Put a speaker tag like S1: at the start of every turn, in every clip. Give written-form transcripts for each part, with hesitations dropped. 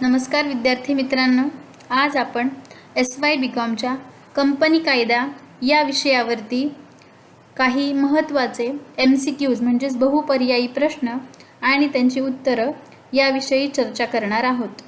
S1: नमस्कार विद्यार्थी मित्रांनो, आज आपण SY BComच्या कंपनी कायदा या विषयावरती काही महत्त्वाचे MCQs म्हणजेच बहुपर्यायी प्रश्न आणि त्यांची उत्तरं याविषयी चर्चा करणार आहोत।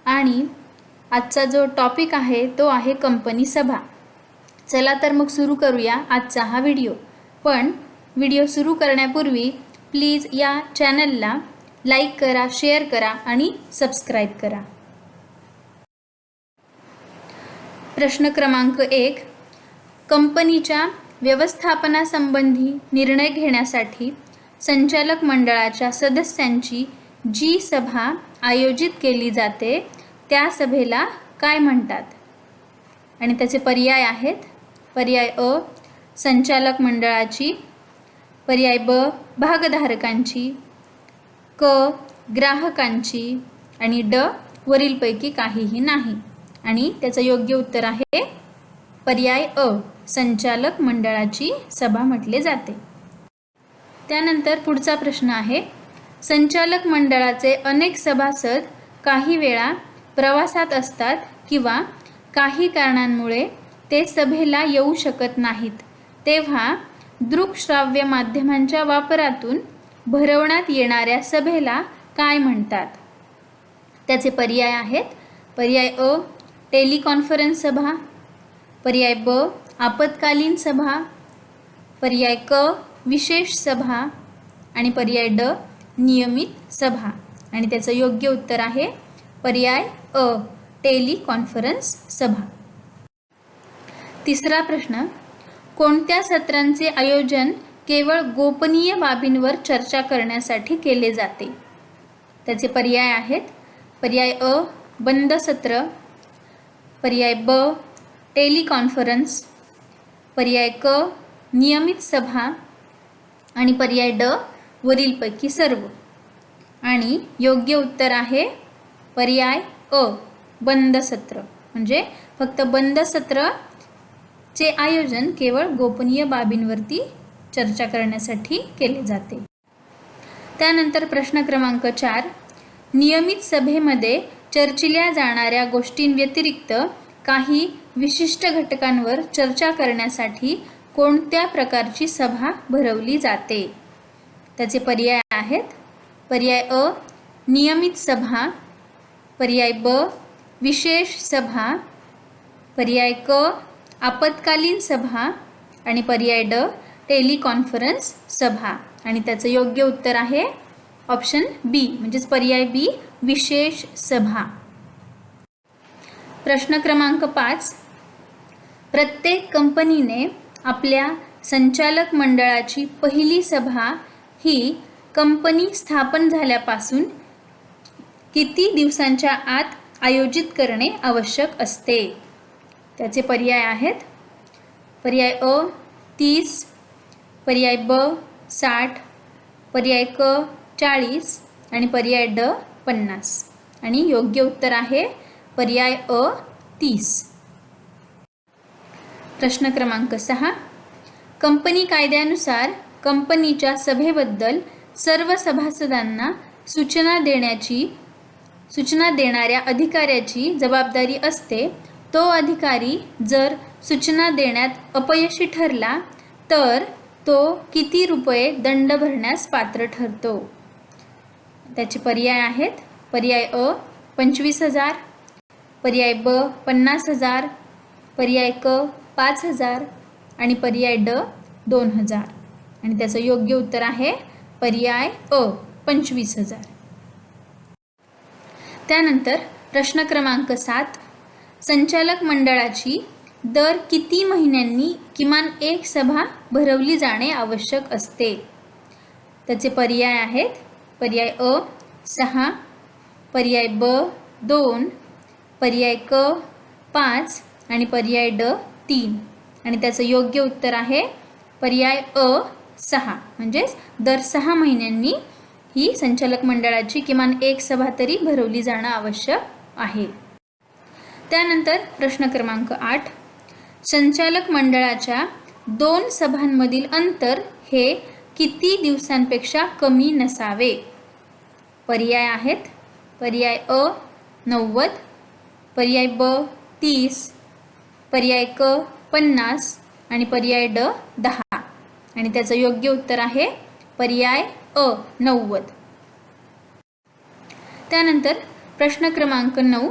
S1: आणि आजचा जो टॉपिक आहे तो आहे कंपनी सभा। चला तर मग सुरू करूया आजचा हा व्हिडिओ। पण व्हिडिओ सुरू करण्यापूर्वी प्लीज या चॅनलला लाईक करा, शेअर करा आणि सबस्क्राइब करा। प्रश्न क्रमांक 1, कंपनीच्या व्यवस्थापनासंबंधी निर्णय घेण्यासाठी संचालक मंडळाच्या सदस्यांची जी सभा आयोजित केली जाते त्या सभेला काय म्हणतात? आणि त्याचे पर्याय आहेत। पर्याय अ संचालक मंडळाची, पर्याय ब भागधारकांची, क ग्राहकांची आणि ड वरीलपैकी काहीही नाही। आणि त्याचं योग्य उत्तर आहे पर्याय अ संचालक मंडळाची सभा म्हटले जाते। त्यानंतर पुढचा प्रश्न आहे, संचालक मंडळाचे अनेक सभासद काही वेळा प्रवासात असतात किंवा काही कारणांमुळे ते सभेला येऊ शकत नाहीत, तेव्हा दृकश्राव्य माध्यमांच्या वापरातून भरवण्यात येणाऱ्या सभेला काय म्हणतात? त्याचे पर्याय आहेत। पर्याय अ टेलिकॉन्फरन्स सभा, पर्याय ब आपत्कालीन सभा, पर्याय क विशेष सभा आणि पर्याय ड नियमित सभा। आणि त्याचं योग्य उत्तर आहे पर्याय अ टेलिकॉन्फरन्स सभा। तिसरा प्रश्न, कोणत्या सत्रांचे आयोजन केवळ गोपनीय बाबींवर चर्चा करण्यासाठी केले जाते? त्याचे पर्याय आहेत। पर्याय अ बंद सत्र, पर्याय ब टेलिकॉन्फरन्स, पर्याय क नियमित सभा आणि पर्याय ड वरीलपैकी सर्व। आणि योग्य उत्तर आहे पर्याय अ बंद सत्र, म्हणजे फक्त बंद सत्र चे आयोजन केवळ गोपनीय बाबींवरती चर्चा करण्यासाठी केले जाते। त्यानंतर प्रश्न क्रमांक 4, नियमित सभेमध्ये चर्चिल्या जाणाऱ्या गोष्टींव्यतिरिक्त काही विशिष्ट घटकांवर चर्चा करण्यासाठी कोणत्या प्रकारची सभा भरवली जाते? त्याचे पर्याय आहेत। पर्याय अ नियमित सभा, पर्याय ब विशेष सभा, पर्याय क आपत्कालीन सभा आणि पर्याय ड टेलिकॉन्फरन्स सभा। आणि त्याचं योग्य उत्तर आहे ऑप्शन बी म्हणजेच पर्याय बी विशेष सभा। प्रश्न क्रमांक 5, प्रत्येक कंपनीने आपल्या संचालक मंडळाची पहिली सभा ही कंपनी स्थापन झाल्यापासून किती दिवसांच्या आत आयोजित करणे आवश्यक असते? त्याचे पर्याय आहेत। पर्याय अ 30, पर्याय ब 60, पर्याय क 40 आणि पर्याय ड 50। आणि योग्य उत्तर आहे पर्याय अ 30। प्रश्न क्रमांक 6, कंपनी कायद्यानुसार कंपनीच्या सभेबद्दल सर्व सभासदांना सूचना देणाऱ्या अधिकाऱ्याची जबाबदारी असते। तो अधिकारी जर सूचना देण्यात अपयशी ठरला तर तो किती रुपये दंड भरण्यास पात्र ठरतो? त्याचे पर्याय आहेत। पर्याय अ 25,000, पर्याय ब 50,000, पर्याय क 5,000 आणि पर्याय ड 2,000। आणि त्याचं योग्य उत्तर आहे पर्याय अ 25,000। त्यानंतर प्रश्न क्रमांक 7, संचालक मंडळाची दर किती महिन्यांनी किमान एक सभा भरवली जाणे आवश्यक असते? त्याचे पर्याय आहेत। पर्याय अ 6, पर्याय ब 2, पर्याय क 5 आणि पर्याय ड 3। आणि त्याचं योग्य उत्तर आहे पर्याय अ 6 म्हणजेच दर 6 महिन्यांनी ही संचालक मंडळाची किमान एक सभा तरी भरवली जाणं आवश्यक आहे। त्यानंतर प्रश्न क्रमांक 8, संचालक मंडळाच्या 2 सभांमधील अंतर हे किती दिवसांपेक्षा कमी नसावे? पर्याय आहेत। पर्याय अ 90, पर्याय ब 30, पर्याय क 50 आणि पर्याय ड 10 आणि त्याचं योग्य उत्तर आहे पर्याय अ 90. त्यानंतर प्रश्न क्रमांक 9,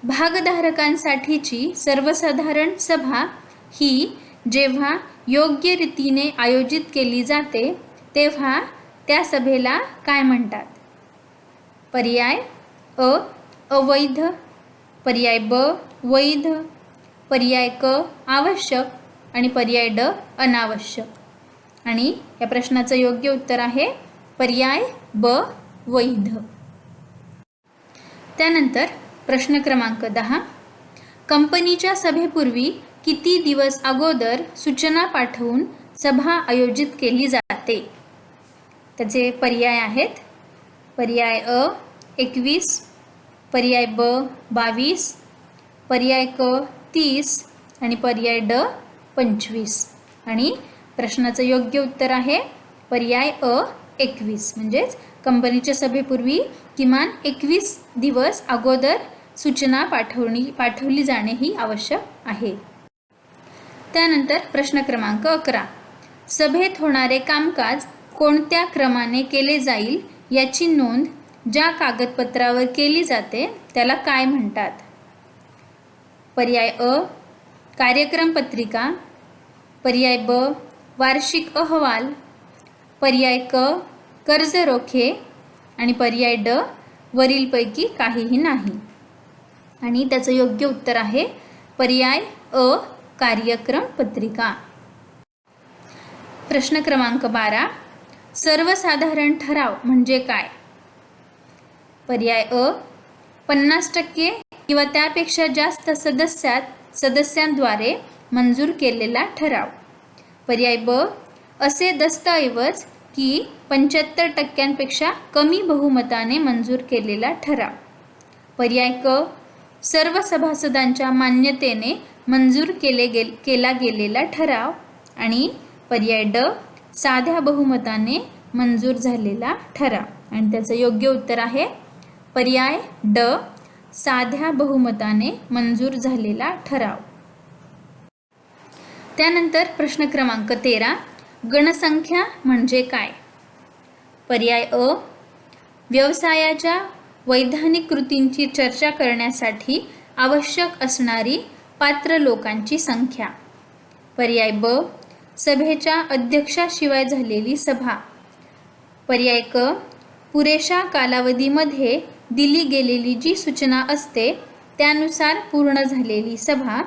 S1: भागधारकांसाठीची सर्वसाधारण सभा ही जेव्हा योग्य रीतीने आयोजित केली जाते तेव्हा त्या सभेला काय म्हणतात? पर्याय अ अवैध, पर्याय ब वैध, पर्याय क आवश्यक आणि पर्याय ड अनावश्यक आणि या प्रश्नाचं योग्य उत्तर आहे पर्याय ब वैध. त्यानंतर प्रश्न क्रमांक 10, कंपनीच्या सभेपूर्वी किती दिवस अगोदर सूचना पाठवून सभा आयोजित केली जाते? त्याचे पर्याय आहेत पर्याय अ 21, पर्याय ब 22, पर्याय क 30 आणि पर्याय ड 25 आणि प्रश्नाचं योग्य उत्तर आहे पर्याय अ 21. म्हणजेच कंपनीच्या सभेपूर्वी किमान 21 दिवस अगोदर सूचना पाठवली जाणे ही आवश्यक आहे. त्यानंतर प्रश्न क्रमांक 11, सभेत होणारे कामकाज कोणत्या क्रमाने केले जाईल याची नोंद ज्या कागदपत्रावर केली जाते त्याला काय म्हणतात? पर्याय अ कार्यक्रम पत्रिका, पर्याय ब वार्षिक अहवाल, पर्याय क कर्ज रोखे आणि पर्याय ड वरीलपैकी काहीही नाही आणि त्याचं योग्य उत्तर आहे पर्याय अ कार्यक्रम पत्रिका. प्रश्न क्रमांक 12, सर्वसाधारण ठराव म्हणजे काय? पर्याय अ 50% किंवा त्यापेक्षा जास्त सदस्यांद्वारे मंजूर केलेला ठराव, पर्याय ब असे दस्तऐवज की 75% कमी बहुमताने मंजूर केलेला ठराव, पर्याय क सर्व सभासदांच्या मान्यतेने मंजूर केला गेलेला ठराव आणि पर्याय ड साध्या बहुमताने मंजूर झालेला ठराव आणि त्याचं योग्य उत्तर आहे पर्याय ड साध्या बहुमताने मंजूर झालेला ठराव. त्यानंतर प्रश्न क्रमांक 13, गणसंख्या म्हणजे काय? पर्याय अ व्यवसायाच्या वैधानिक कृतींची चर्चा करण्यासाठी आवश्यक असणारी पात्र लोकांची संख्या, पर्याय ब सभेच्या अध्यक्षाशिवाय झालेली सभा, पर्याय क पुरेशा कालावधीमध्ये दिली गेलेली जी सूचना असते त्यानुसार पूर्ण झालेली सभा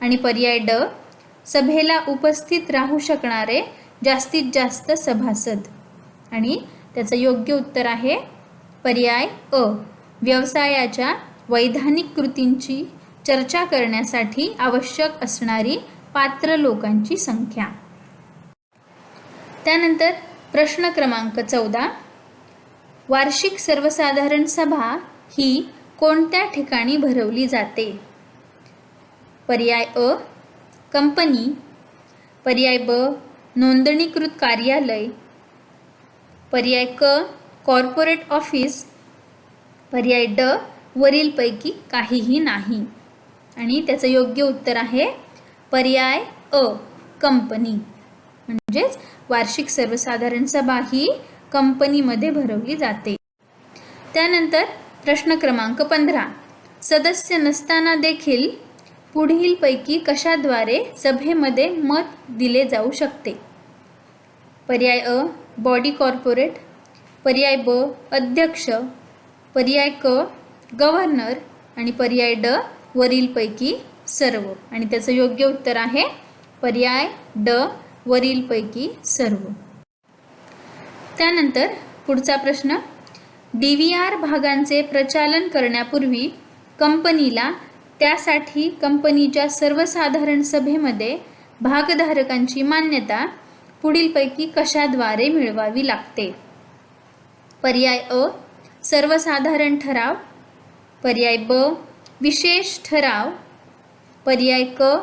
S1: आणि पर्याय ड सभेला उपस्थित राहू शकणारे जास्तीत जास्त सभासद आणि त्याचं योग्य उत्तर आहे पर्याय अ व्यवसायाच्या वैधानिक कृतींची चर्चा करण्यासाठी आवश्यक असणारी पात्र लोकांची संख्या. त्यानंतर प्रश्न क्रमांक 14, वार्षिक सर्वसाधारण सभा ही कोणत्या ठिकाणी भरवली जाते? पर्याय अ कंपनी, पर्याय ब नोंदणीकृत कार्यालय, पर्याय क कॉर्पोरेट ऑफिस, पर्याय ड वरीलपैकी काहीही नाही आणि त्याचं योग्य उत्तर आहे पर्याय अ कंपनी. म्हणजेच वार्षिक सर्वसाधारण सभा ही कंपनीमध्ये भरवली जाते. त्यानंतर प्रश्न क्रमांक 15, सदस्य नसताना देखील पुढीलपैकी कशाद्वारे सभेमध्ये मत दिले जाऊ शकते? पर्याय अ बॉडी कॉर्पोरेट, पर्याय ब अध्यक्ष, पर्याय क गव्हर्नर आणि पर्याय ड वरीलपैकी सर्व आणि त्याचं योग्य उत्तर आहे पर्याय ड वरीलपैकी सर्व. त्यानंतर पुढचा प्रश्न, DVR भागांचे प्रचालन करण्यापूर्वी कंपनीला त्यासाठी कंपनीच्या सर्वसाधारण सभेमध्ये भागधारकांची मान्यता पुढीलपैकी कशाद्वारे मिळवावी लागते? पर्याय अ सर्वसाधारण ठराव, पर्याय ब विशेष ठराव, पर्याय क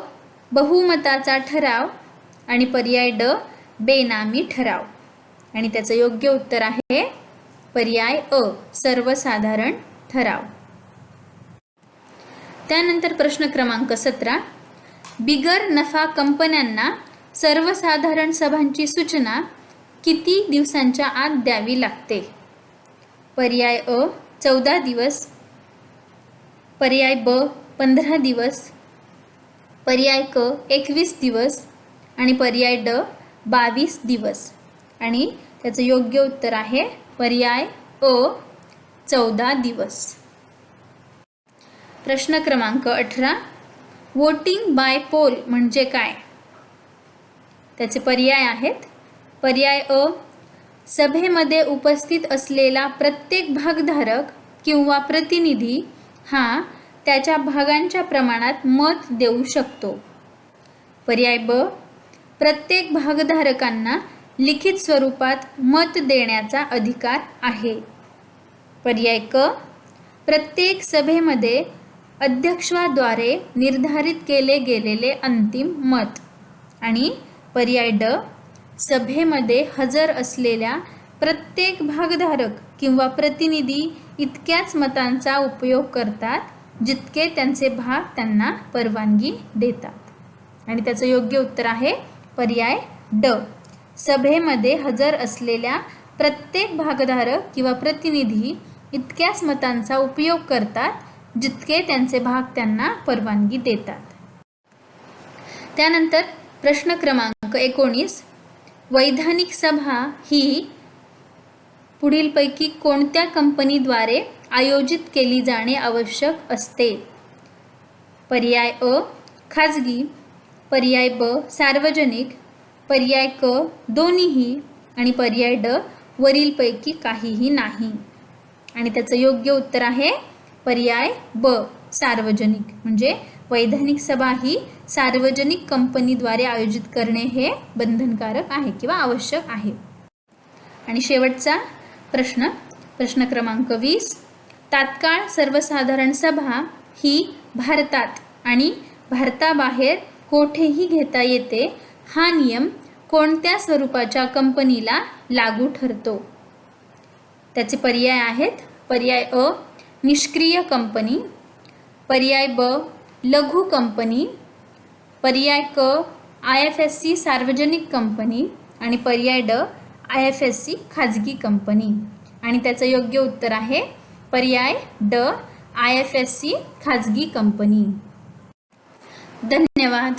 S1: बहुमताचा ठराव आणि पर्याय ड बेनामी ठराव आणि त्याचं योग्य उत्तर आहे पर्याय अ सर्वसाधारण ठराव. त्यानंतर प्रश्न क्रमांक 17, बिगर नफा कंपन्यांना सर्वसाधारण सभांची सूचना किती दिवसांच्या आत द्यावी लागते? पर्याय अ 14 दिवस, पर्याय ब 15 दिवस, पर्याय क 21 दिवस आणि पर्याय ड 22 दिवस. आणि त्याचं योग्य उत्तर आहे पर्याय अ 14 दिवस. प्रश्न क्रमांक 18, वोटिंग बाय पोल म्हणजे काय? त्याचे पर्याय आहेत. पर्याय अ सभेमध्ये उपस्थित असलेला प्रत्येक भागधारक किंवा प्रतिनिधी हा त्याच्या भागांच्या प्रमाणात मत देऊ शकतो. पर्याय ब प्रत्येक भागधारकांना लिखित स्वरूपात मत देण्याचा अधिकार आहे. पर्याय क प्रत्येक सभेमध्ये अध्यक्षाद्वारे निर्धारित केले गेलेले अंतिम मत. आणि पर्याय ड सभेमध्ये हजर असलेल्या प्रत्येक भागधारक किंवा प्रतिनिधी इतक्याच मतांचा उपयोग करतात जितके त्यांचे भाग त्यांना परवानगी देतात. आणि त्याचं योग्य उत्तर आहे पर्याय ड सभेमध्ये हजर असलेल्या प्रत्येक भागधारक किंवा प्रतिनिधी इतक्याच मतांचा उपयोग करतात जितके त्यांचे भाग त्यांना परवानगी देतात. त्यानंतर प्रश्न क्रमांक 19, वैधानिक सभा ही पुढीलपैकी कोणत्या कंपनीद्वारे आयोजित केली जाणे आवश्यक असते? पर्याय अ खाजगी, पर्याय ब सार्वजनिक, पर्याय क दोन्हीही आणि पर्याय ड वरीलपैकी काहीही नाही. आणि त्याचं योग्य उत्तर आहे पर्याय ब सार्वजनिक. म्हणजे वैधानिक सभा ही सार्वजनिक कंपनीद्वारे आयोजित करणे हे बंधनकारक आहे किंवा आवश्यक आहे. आणि शेवटचा प्रश्न, प्रश्न क्रमांक 20, तात्काळ सर्वसाधारण सभा ही भारतात आणि भारताबाहेर कोठेही घेता येते हा नियम कोणत्या स्वरूपाच्या कंपनीला लागू ठरतो? त्याचे पर्याय आहेत. पर्याय अ निष्क्रिय कंपनी, पर्याय ब लघु कंपनी, पर्याय क IFSC सार्वजनिक कंपनी आणि पर्याय ड IFSC खाजगी कंपनी. आणि त्याचं योग्य उत्तर आहे पर्याय ड IFSC खाजगी कंपनी. धन्यवाद.